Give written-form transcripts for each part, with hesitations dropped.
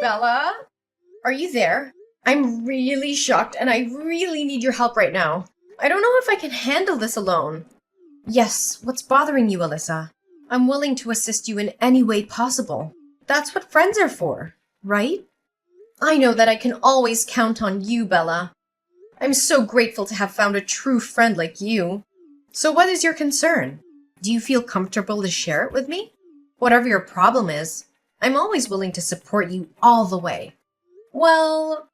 Bella, are you there? I'm really shocked and I really need your help right now. I don't know if I can handle this alone. Yes, what's bothering you, Alyssa? I'm willing to assist you in any way possible. That's what friends are for, right? I know that I can always count on you, Bella. I'm so grateful to have found a true friend like you. So what is your concern? Do you feel comfortable to share it with me? Whatever your problem is, I'm always willing to support you all the way. Well,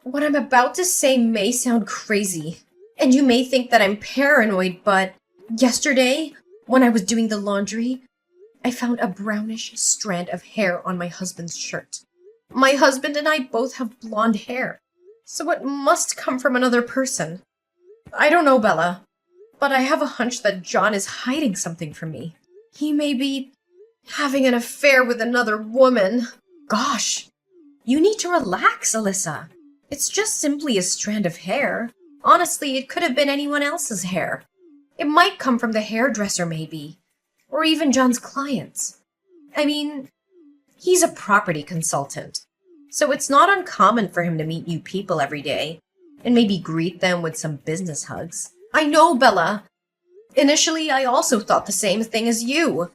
what I'm about to say may sound crazy, and you may think that I'm paranoid, but yesterday, when I was doing the laundry, I found a brownish strand of hair on my husband's shirt. My husband and I both have blonde hair, so it must come from another person. I don't know, Bella, but I have a hunch that John is hiding something from me. He may be having an affair with another woman. Gosh, you need to relax, Alyssa. It's just simply a strand of hair. Honestly, it could have been anyone else's hair. It might come from the hairdresser, maybe. Or even John's clients. I mean, he's a property consultant. So it's not uncommon for him to meet new people every day and maybe greet them with some business hugs. I know, Bella. Initially, I also thought the same thing as you.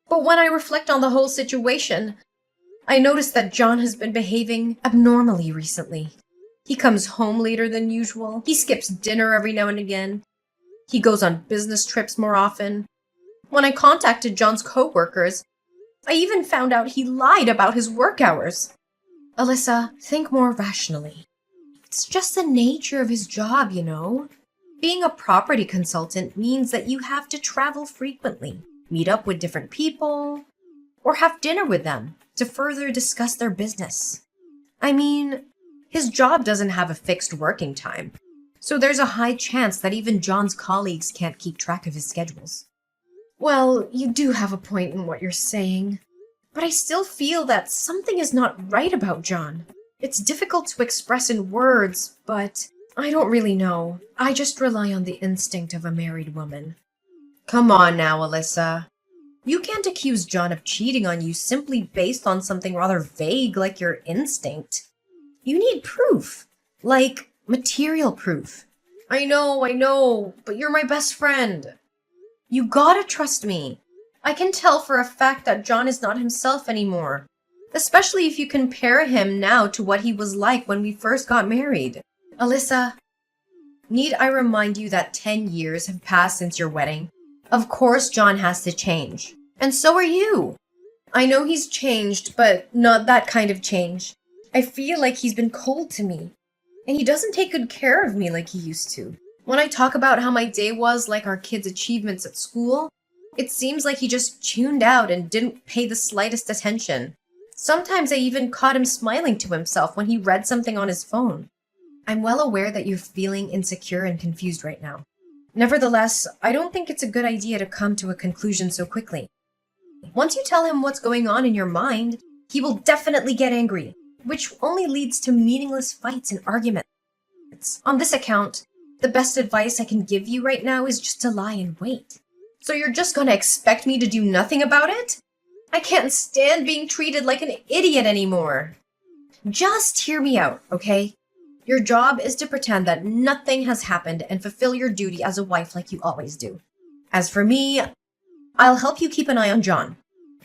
But when I reflect on the whole situation, I notice that John has been behaving abnormally recently. He comes home later than usual. He skips dinner every now and again. He goes on business trips more often. When I contacted John's coworkers, I even found out he lied about his work hours. Alyssa, think more rationally. It's just the nature of his job, you know. Being a property consultant means that you have to travel frequently, meet up with different people, or have dinner with them to further discuss their business. I mean, his job doesn't have a fixed working time, so there's a high chance that even John's colleagues can't keep track of his schedules. Well, you do have a point in what you're saying, but I still feel that something is not right about John. It's difficult to express in words, but I don't really know. I just rely on the instinct of a married woman. Come on now, Alyssa. You can't accuse John of cheating on you simply based on something rather vague like your instinct. You need proof. Like, material proof. I know, but you're my best friend. You gotta trust me. I can tell for a fact that John is not himself anymore. Especially if you compare him now to what he was like when we first got married. Alyssa, need I remind you that 10 years have passed since your wedding? Of course John has to change. And so are you. I know he's changed, but not that kind of change. I feel like he's been cold to me. And he doesn't take good care of me like he used to. When I talk about how my day was like our kids' achievements at school, it seems like he just tuned out and didn't pay the slightest attention. Sometimes I even caught him smiling to himself when he read something on his phone. I'm well aware that you're feeling insecure and confused right now. Nevertheless, I don't think it's a good idea to come to a conclusion so quickly. Once you tell him what's going on in your mind, he will definitely get angry, which only leads to meaningless fights and arguments. On this account, the best advice I can give you right now is just to lie and wait. So you're just gonna expect me to do nothing about it? I can't stand being treated like an idiot anymore. Just hear me out, okay? Your job is to pretend that nothing has happened and fulfill your duty as a wife like you always do. As for me, I'll help you keep an eye on John.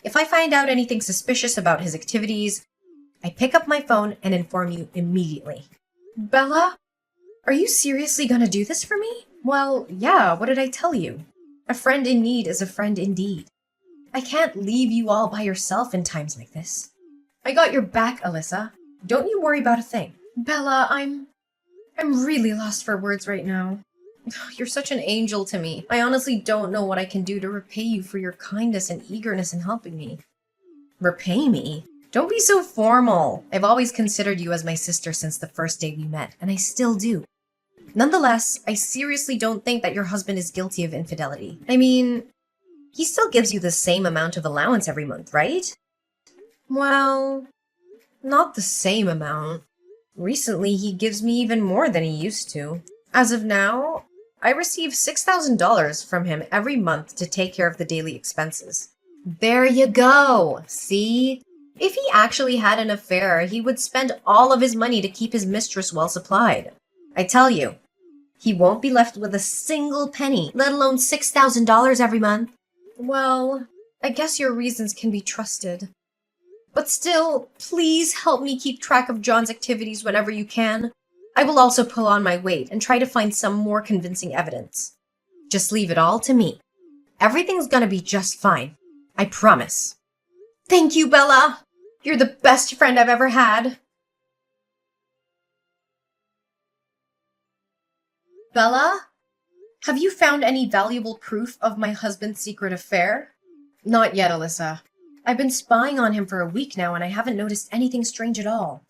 If I find out anything suspicious about his activities, I pick up my phone and inform you immediately. Bella, are you seriously gonna do this for me? Well, yeah, what did I tell you? A friend in need is a friend indeed. I can't leave you all by yourself in times like this. I got your back, Alyssa. Don't you worry about a thing. Bella, I'm really lost for words right now. You're such an angel to me. I honestly don't know what I can do to repay you for your kindness and eagerness in helping me. Repay me? Don't be so formal. I've always considered you as my sister since the first day we met, and I still do. Nonetheless, I seriously don't think that your husband is guilty of infidelity. I mean, he still gives you the same amount of allowance every month, right? Well, not the same amount. Recently, he gives me even more than he used to. As of now, I receive $6,000 from him every month to take care of the daily expenses. There you go! See? If he actually had an affair, he would spend all of his money to keep his mistress well supplied. I tell you, he won't be left with a single penny, let alone $6,000 every month. Well, I guess your reasons can be trusted. But still, please help me keep track of John's activities whenever you can. I will also pull on my weight and try to find some more convincing evidence. Just leave it all to me. Everything's gonna be just fine. I promise. Thank you, Bella. You're the best friend I've ever had. Bella? Have you found any valuable proof of my husband's secret affair? Not yet, Alyssa. I've been spying on him for a week now and I haven't noticed anything strange at all.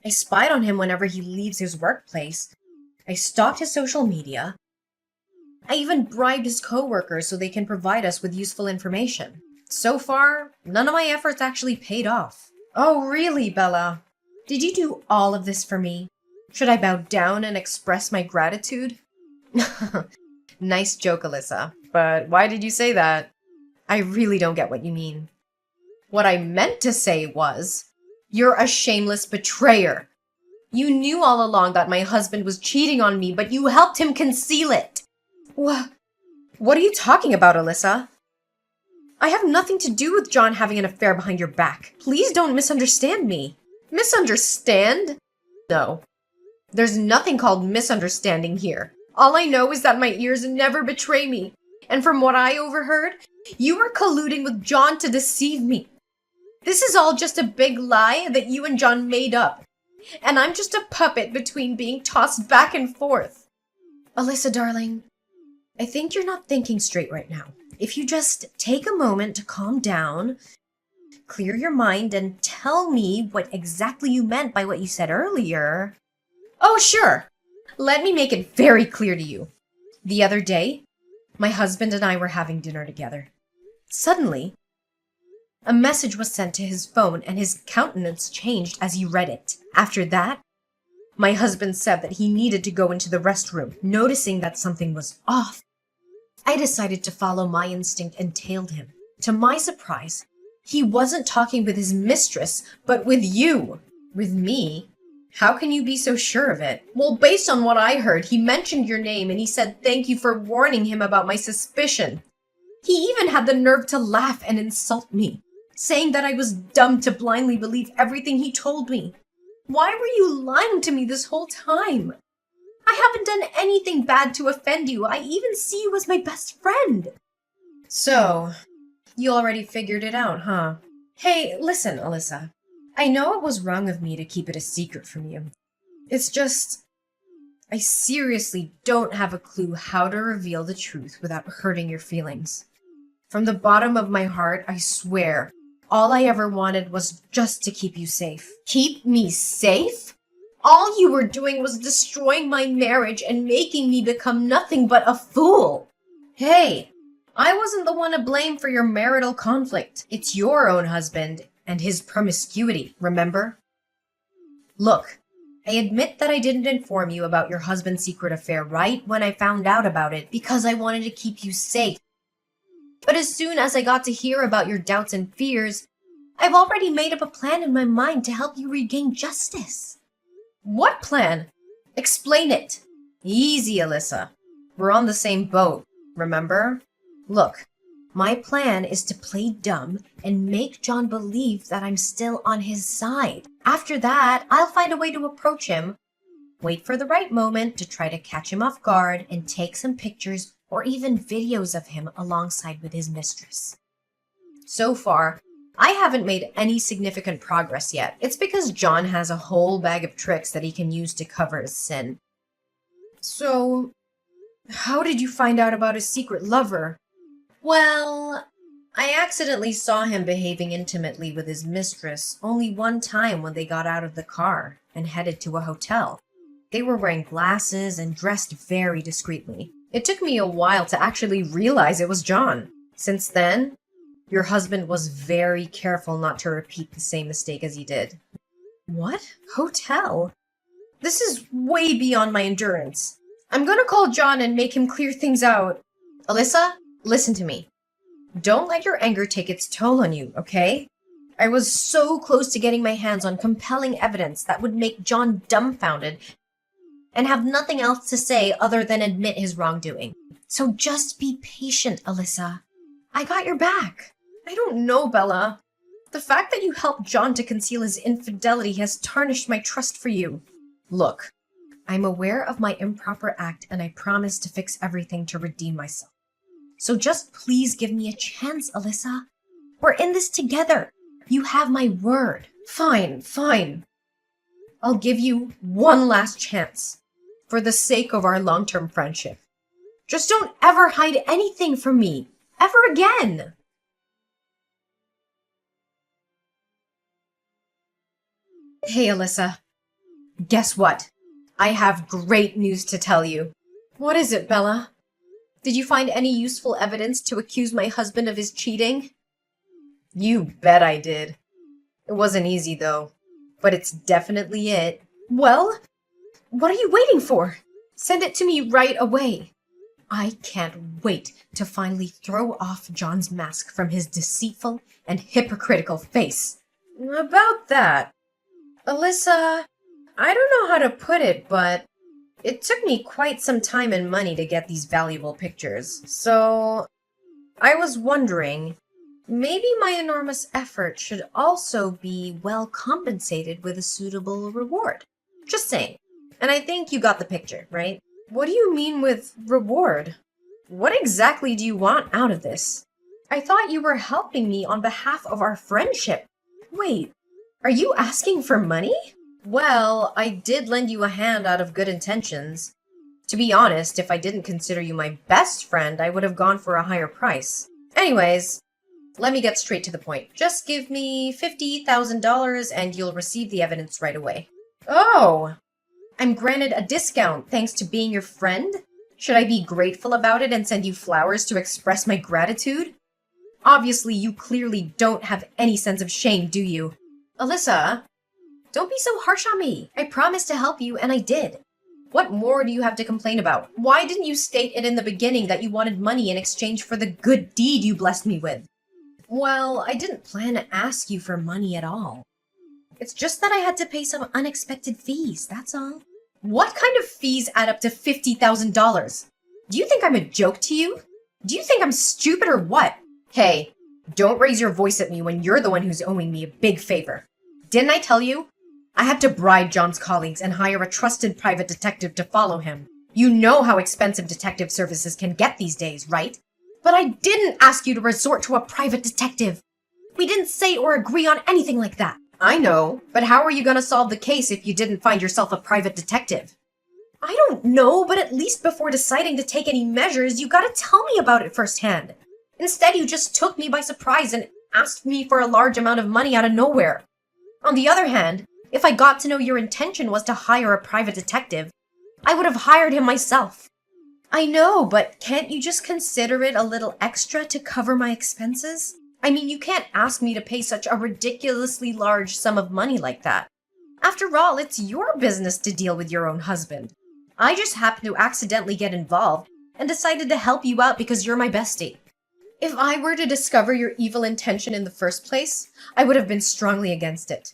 I spied on him whenever he leaves his workplace. I stalked his social media. I even bribed his coworkers so they can provide us with useful information. So far, none of my efforts actually paid off. Oh, really, Bella? Did you do all of this for me? Should I bow down and express my gratitude? Nice joke, Alyssa. But why did you say that? I really don't get what you mean. What I meant to say was, you're a shameless betrayer. You knew all along that my husband was cheating on me, but you helped him conceal it. What are you talking about, Alyssa? I have nothing to do with John having an affair behind your back. Please don't misunderstand me. Misunderstand? No. There's nothing called misunderstanding here. All I know is that my ears never betray me. And from what I overheard, you were colluding with John to deceive me. This is all just a big lie that you and John made up. And I'm just a puppet between being tossed back and forth. Alyssa, darling, I think you're not thinking straight right now. If you just take a moment to calm down, clear your mind, and tell me what exactly you meant by what you said earlier. Oh, sure. Let me make it very clear to you. The other day, my husband and I were having dinner together. Suddenly, a message was sent to his phone and his countenance changed as he read it. After that, my husband said that he needed to go into the restroom, noticing that something was off. I decided to follow my instinct and tailed him. To my surprise, he wasn't talking with his mistress, but with you. With me? How can you be so sure of it? Well, based on what I heard, he mentioned your name and he said thank you for warning him about my suspicion. He even had the nerve to laugh and insult me, saying that I was dumb to blindly believe everything he told me. Why were you lying to me this whole time? I haven't done anything bad to offend you. I even see you as my best friend. So, you already figured it out, huh? Hey, listen, Alyssa. I know it was wrong of me to keep it a secret from you. It's just, I seriously don't have a clue how to reveal the truth without hurting your feelings. From the bottom of my heart, I swear, all I ever wanted was just to keep you safe. Keep me safe? All you were doing was destroying my marriage and making me become nothing but a fool. Hey, I wasn't the one to blame for your marital conflict. It's your own husband and his promiscuity, remember? Look, I admit that I didn't inform you about your husband's secret affair right when I found out about it because I wanted to keep you safe. But as soon as I got to hear about your doubts and fears, I've already made up a plan in my mind to help you regain justice. What plan? Explain it. Easy, Alyssa. We're on the same boat, remember? Look, my plan is to play dumb and make John believe that I'm still on his side. After that, I'll find a way to approach him, wait for the right moment to try to catch him off guard, and take some pictures or even videos of him alongside with his mistress. So far, I haven't made any significant progress yet. It's because John has a whole bag of tricks that he can use to cover his sin. So, how did you find out about his secret lover? Well, I accidentally saw him behaving intimately with his mistress only one time when they got out of the car and headed to a hotel. They were wearing glasses and dressed very discreetly. It took me a while to actually realize it was John. Since then, your husband was very careful not to repeat the same mistake as he did. What? Hotel? This is way beyond my endurance. I'm gonna call John and make him clear things out. Alyssa, listen to me. Don't let your anger take its toll on you, okay? I was so close to getting my hands on compelling evidence that would make John dumbfounded and have nothing else to say other than admit his wrongdoing. So just be patient, Alyssa. I got your back. I don't know, Bella. The fact that you helped John to conceal his infidelity has tarnished my trust for you. Look, I'm aware of my improper act and I promise to fix everything to redeem myself. So just please give me a chance, Alyssa. We're in this together. You have my word. Fine. I'll give you one last chance for the sake of our long-term friendship. Just don't ever hide anything from me, ever again. Hey, Alyssa. Guess what? I have great news to tell you. What is it, Bella? Did you find any useful evidence to accuse my husband of his cheating? You bet I did. It wasn't easy, though. But it's definitely it. Well, what are you waiting for? Send it to me right away. I can't wait to finally throw off John's mask from his deceitful and hypocritical face. About that, Alyssa, I don't know how to put it, but it took me quite some time and money to get these valuable pictures. So, I was wondering, maybe my enormous effort should also be well compensated with a suitable reward. Just saying. And I think you got the picture, right? What do you mean with reward? What exactly do you want out of this? I thought you were helping me on behalf of our friendship. Wait, are you asking for money? Well, I did lend you a hand out of good intentions. To be honest, if I didn't consider you my best friend, I would have gone for a higher price. Anyways, let me get straight to the point. Just give me $50,000 and you'll receive the evidence right away. Oh! I'm granted a discount thanks to being your friend? Should I be grateful about it and send you flowers to express my gratitude? Obviously, you clearly don't have any sense of shame, do you? Alyssa, don't be so harsh on me. I promised to help you, and I did. What more do you have to complain about? Why didn't you state it in the beginning that you wanted money in exchange for the good deed you blessed me with? Well, I didn't plan to ask you for money at all. It's just that I had to pay some unexpected fees, that's all. What kind of fees add up to $50,000? Do you think I'm a joke to you? Do you think I'm stupid or what? Hey, don't raise your voice at me when you're the one who's owing me a big favor. Didn't I tell you? I had to bribe John's colleagues and hire a trusted private detective to follow him. You know how expensive detective services can get these days, right? But I didn't ask you to resort to a private detective. We didn't say or agree on anything like that. I know, but how are you going to solve the case if you didn't find yourself a private detective? I don't know, but at least before deciding to take any measures, you gotta tell me about it firsthand. Instead, you just took me by surprise and asked me for a large amount of money out of nowhere. On the other hand, if I got to know your intention was to hire a private detective, I would have hired him myself. I know, but can't you just consider it a little extra to cover my expenses? I mean, you can't ask me to pay such a ridiculously large sum of money like that. After all, it's your business to deal with your own husband. I just happened to accidentally get involved and decided to help you out because you're my bestie. If I were to discover your evil intention in the first place, I would have been strongly against it.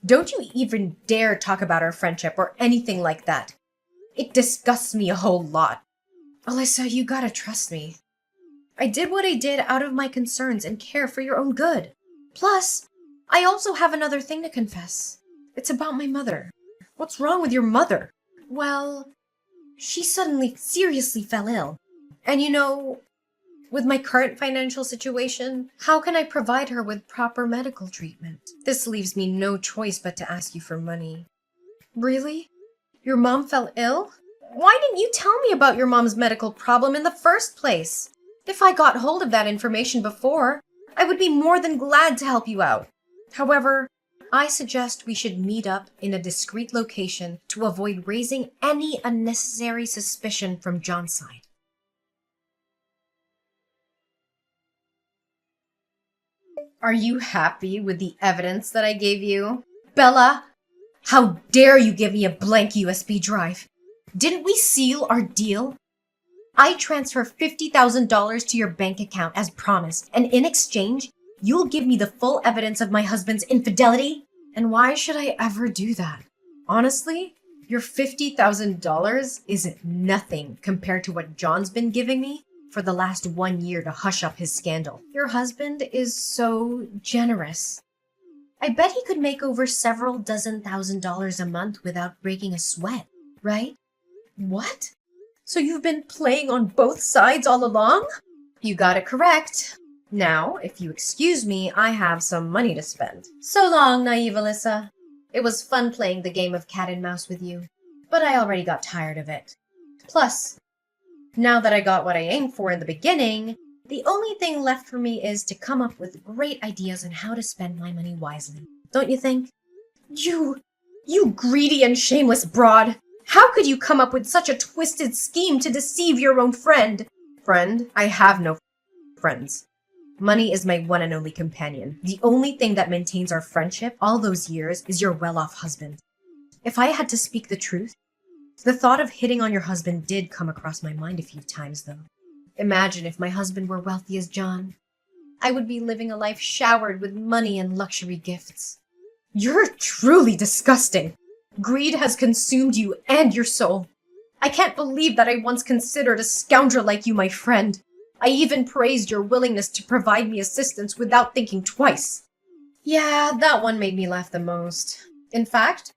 Don't you even dare talk about our friendship or anything like that. It disgusts me a whole lot. Alyssa, you gotta trust me. I did what I did out of my concerns and care for your own good. Plus, I also have another thing to confess. It's about my mother. What's wrong with your mother? Well, she suddenly seriously fell ill. And you know, with my current financial situation, how can I provide her with proper medical treatment? This leaves me no choice but to ask you for money. Really? Your mom fell ill? Why didn't you tell me about your mom's medical problem in the first place? If I got hold of that information before, I would be more than glad to help you out. However, I suggest we should meet up in a discreet location to avoid raising any unnecessary suspicion from John's side. Are you happy with the evidence that I gave you? Bella, how dare you give me a blank USB drive? Didn't we seal our deal? I transfer $50,000 to your bank account as promised, and in exchange, You'll give me the full evidence of my husband's infidelity? And why should I ever do that? Honestly, your $50,000 isn't nothing compared to what John's been giving me for the last 1 year to hush up his scandal. Your husband is so generous. I bet he could make over several dozen $1,000s a month without breaking a sweat, right? What? So you've been playing on both sides all along? You got it correct. Now, if you excuse me, I have some money to spend. So long, naive Alyssa. It was fun playing the game of cat and mouse with you, but I already got tired of it. Plus, now that I got what I aimed for in the beginning, the only thing left for me is to come up with great ideas on how to spend my money wisely. Don't you think? You greedy and shameless broad! How could you come up with such a twisted scheme to deceive your own friend? Friend? I have no friends. Money is my one and only companion. The only thing that maintains our friendship all those years is your well-off husband. If I had to speak the truth, the thought of hitting on your husband did come across my mind a few times, though. Imagine if my husband were wealthy as John. I would be living a life showered with money and luxury gifts. You're truly disgusting. Greed has consumed you and your soul. I can't believe that I once considered a scoundrel like you my friend. I even praised your willingness to provide me assistance without thinking twice. Yeah, that one made me laugh the most. In fact,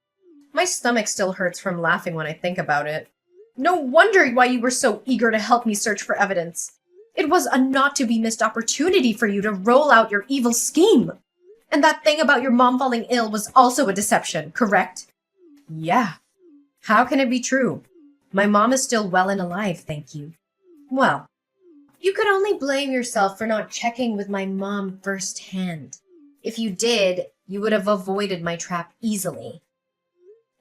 my stomach still hurts from laughing when I think about it. No wonder why you were so eager to help me search for evidence. It was a not-to-be-missed opportunity for you to roll out your evil scheme. And that thing about your mom falling ill was also a deception, correct? Yeah. How can it be true? My mom is still well and alive, thank you. Well, you could only blame yourself for not checking with my mom firsthand. If you did, you would have avoided my trap easily.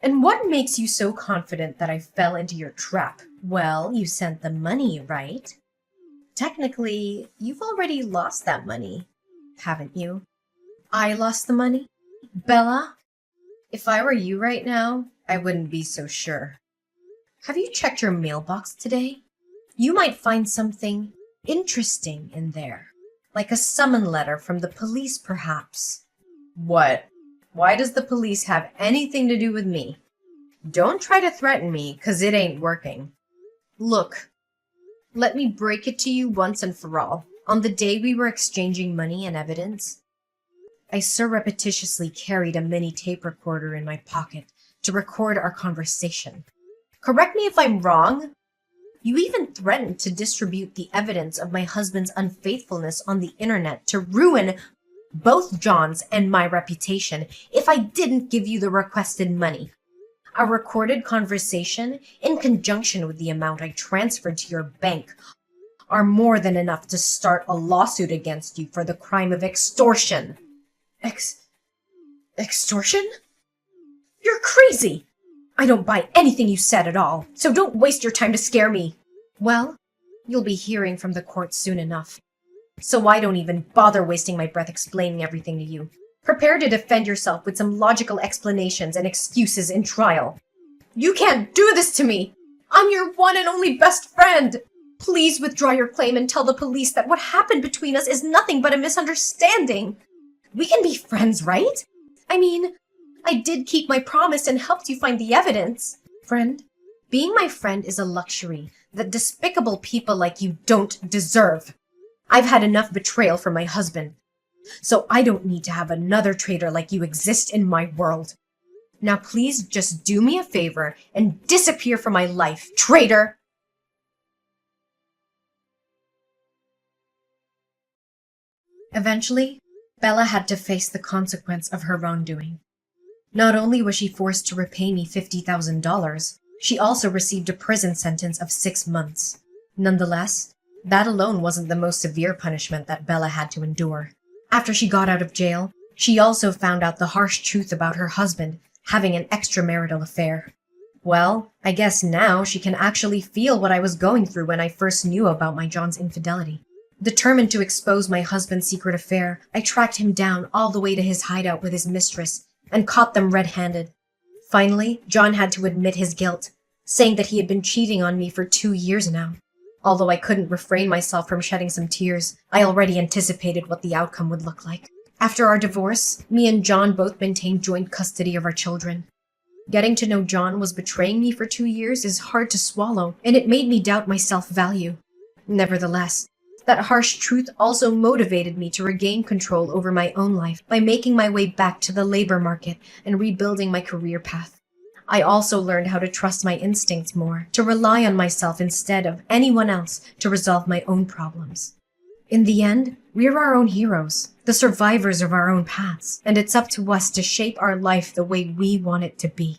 And what makes you so confident that I fell into your trap? Well, you sent the money, right? Technically, you've already lost that money, haven't you? I lost the money? Bella? If I were you right now, I wouldn't be so sure. Have you checked your mailbox today? You might find something interesting in there, like a summon letter from the police, perhaps. What? Why does the police have anything to do with me? Don't try to threaten me, 'cause it ain't working. Look, let me break it to you once and for all. On the day we were exchanging money and evidence, I surreptitiously carried a mini tape recorder in my pocket to record our conversation. Correct me if I'm wrong. You even threatened to distribute the evidence of my husband's unfaithfulness on the internet to ruin both John's and my reputation if I didn't give you the requested money. A recorded conversation, in conjunction with the amount I transferred to your bank, are more than enough to start a lawsuit against you for the crime of extortion. Extortion? You're crazy! I don't buy anything you said at all, so don't waste your time to scare me. Well, you'll be hearing from the court soon enough, so I don't even bother wasting my breath explaining everything to you. Prepare to defend yourself with some logical explanations and excuses in trial. You can't do this to me! I'm your one and only best friend! Please withdraw your claim and tell the police that what happened between us is nothing but a misunderstanding. We can be friends, right? I mean, I did keep my promise and helped you find the evidence. Friend, being my friend is a luxury that despicable people like you don't deserve. I've had enough betrayal from my husband, so I don't need to have another traitor like you exist in my world. Now please just do me a favor and disappear from my life, traitor! Eventually, Bella had to face the consequence of her wrongdoing. Not only was she forced to repay me $50,000, she also received a prison sentence of 6 months. Nonetheless, that alone wasn't the most severe punishment that Bella had to endure. After she got out of jail, she also found out the harsh truth about her husband having an extramarital affair. Well, I guess now she can actually feel what I was going through when I first knew about my John's infidelity. Determined to expose my husband's secret affair, I tracked him down all the way to his hideout with his mistress and caught them red-handed. Finally, John had to admit his guilt, saying that he had been cheating on me for 2 years now. Although I couldn't refrain myself from shedding some tears, I already anticipated what the outcome would look like. After our divorce, me and John both maintained joint custody of our children. Getting to know John was betraying me for 2 years is hard to swallow, and it made me doubt my self-value. Nevertheless, that harsh truth also motivated me to regain control over my own life by making my way back to the labor market and rebuilding my career path. I also learned how to trust my instincts more, to rely on myself instead of anyone else to resolve my own problems. In the end, we're our own heroes, the survivors of our own paths, and it's up to us to shape our life the way we want it to be.